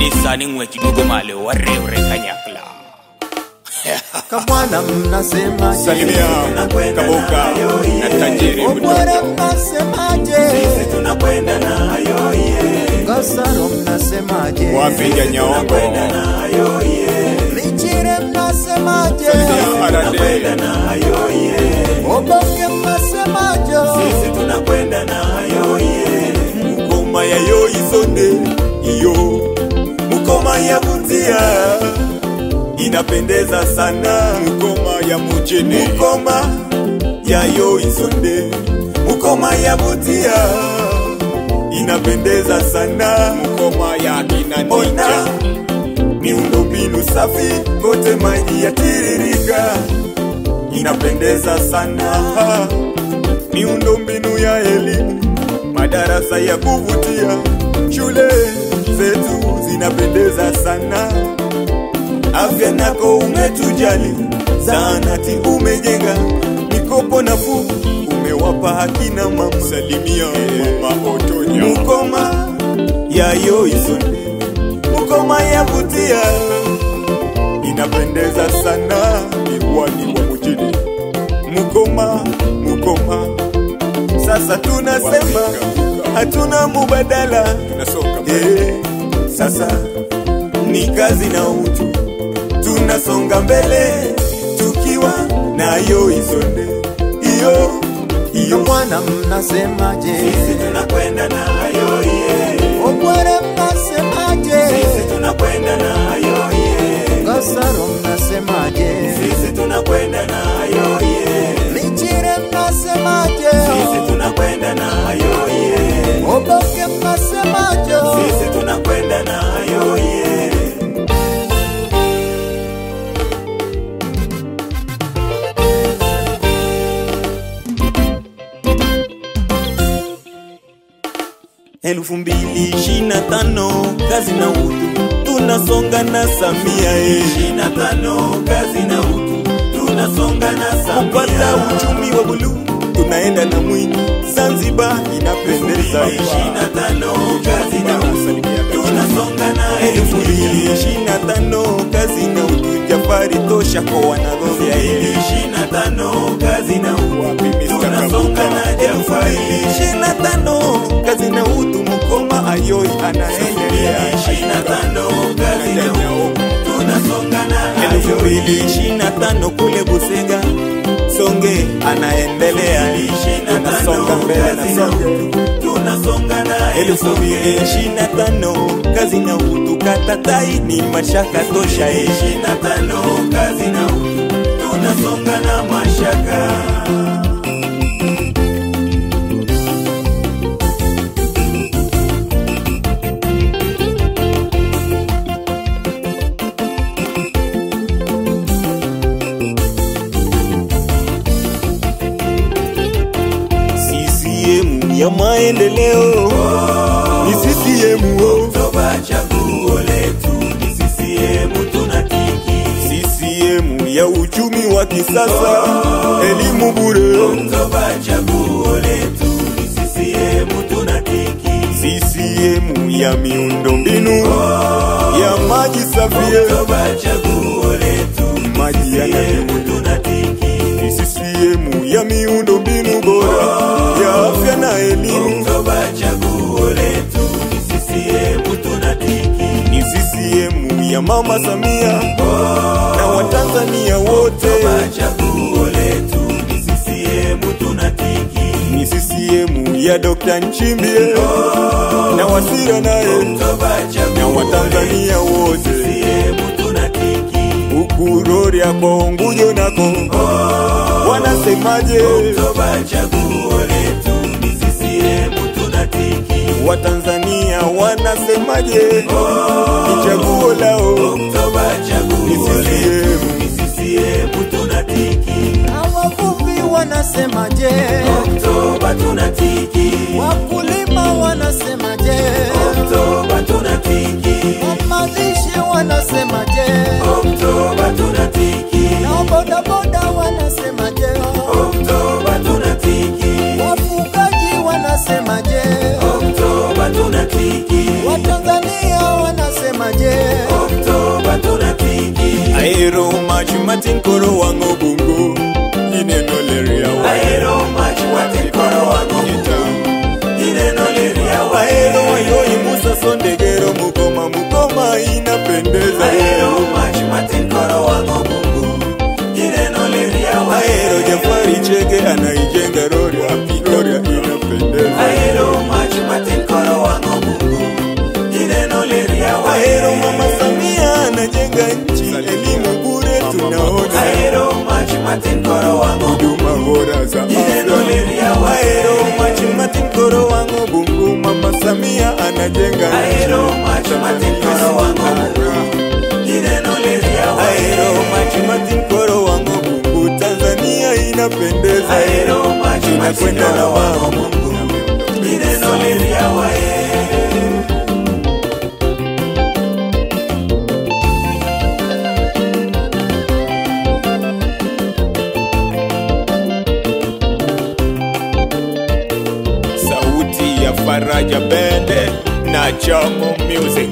Nisani mwe kidogo male wareure kanyakla. Kabwana mnasemaje? Salimia Kaboka na tajiri Obwere mnasemaje? Sisi tunakwenda nayo Gasaro mnasemaje? Wapiga Nyaongo Lichire mnasemaje? Arade Obonge mnasemaje? Sisi tunakwenda nayo Mukoma ya yo izonde iyo Mukoma ya Butia inapendeza sana. Mukoma ya Mujini, Mukoma ya yo izonde, Mukoma ya Butia inapendeza sana. Mukoma ya kina Ninja miundombinu safi, kote maji yatiririka, inapendeza sana. Miundombinu ya elimu, madarasa ya kuvutia, shule zetu zinapendeza sana. Afya nako umetujali, zahanati umejenga, mikopo nafuu umewapa hakina mama. Salimia mama Otonya. Mukoma ya yo izonde, Mukoma ya Butia inapendeza sana. Miwani wa Mujini, Mukoma, Mukoma. Sasa tunasema hatuna mubadala, tunasonga mbele. Sasa ni kazi na utu, tunasonga mbele tukiwa na yo izonde iyo. Kabwana mnasemaje? Sisi tunakwenda nayo Obwere mnasemaje? Sisi tunakwenda nayo Gasaro mnasemaje? Sisi tunakwenda nayo Lichire mnasemaje? Sisi tunakwenda nayo Obonge mnasemaje? Sisi tunakwenda nayo Elfu mbili 25 kazi na utu, tunasonga na Samia 25 kazi na utu, tunasonga na Samia. kupata uchumi wa buluu, tunaenda na Mwinyi. Zanzibar inapendeza 25 kazi na utu, tunasonga na 2025 kazi na utu, Jafari tosha kwa wanadhoria 25 kazi na utu, wapi Mr. tunasonga na Jafari 25 kazi na utu, Mukoma ayoi anaendelea 25 kazi na utu, tunasonga na 2025 kule Busega Songe anaendelea, tunasonga mbele na Songe. tunasonga na 2025 kazi na utu, Katatai ni mashaka tosha 25 kazi na utu, tunasonga na Mashaka. CCM ya maendeleo ni CCM Oktoba chaguo letu ni CCM tunatiki. CCM ya uchumi wa kisasa, elimu bure. Oktoba chaguo letu ni CCM tunatiki. CCM ya miundombinu ya maji safi, Oktoba chaguo letu ni maji ya CCM tunatiki. CCM ya miundombinu bora ya afya na elimu. Oktoba chaguo letu ni CCM tunatiki. Ni CCM ya Mama Samia na Watanzania wote. Oktoba chaguo letu ni CCM tunatiki. Ni CCM ya Dr. Nchimbi na Wasira naye Oktoba na chaguo Watanzania wote. CCM tunatiki. Ukuroria kwa Ungujo nako wanasemaje? Oktoba chaguo letu ni CCM tunatiki. Watanzania wanasemaje? Ni chaguo lao. Oktoba chaguo letu ni CCM tunatiki. Na wavuvi wanasemaje? Oktoba tunatiki. Wakulima wanasemaje? Oktoba tunatiki. Mamalishe wanasemaje? Oktoba tunatiki. Na bodaboda wanasemaje? Oktoba tunatiki. Wafugaji wanasemaje? Oktoba tunatiki. Watanzania wanasemaje? Ahero mach matin koro wango bungu ineno leria wa Ahero mach matin koro wango bungu ineno leria wa Ahero wayo Musa Sondegero mukoma inapendeza Ahero mach matin koro wango bungu ineno leria wa Ahero Jafari Chege anaijenga roria inapendeza Ahero mach matin koro wango bungu ineno leria wa Ahero Mama Samia anajenga nchi elimu bure tunaona Ahero mach matin koro wango huduma bora za ineno leria wa Ahero mach matin koro wango bungu Mama Samia anajenga Ahero mach matin koro wango bungu ineno leria wa Ahero mach matin koro wango bungu Tanzania inapendeza Ahero mach matin koro wango bungu ineno leria wa Sauti ya Faraja Bende na Chamo Music.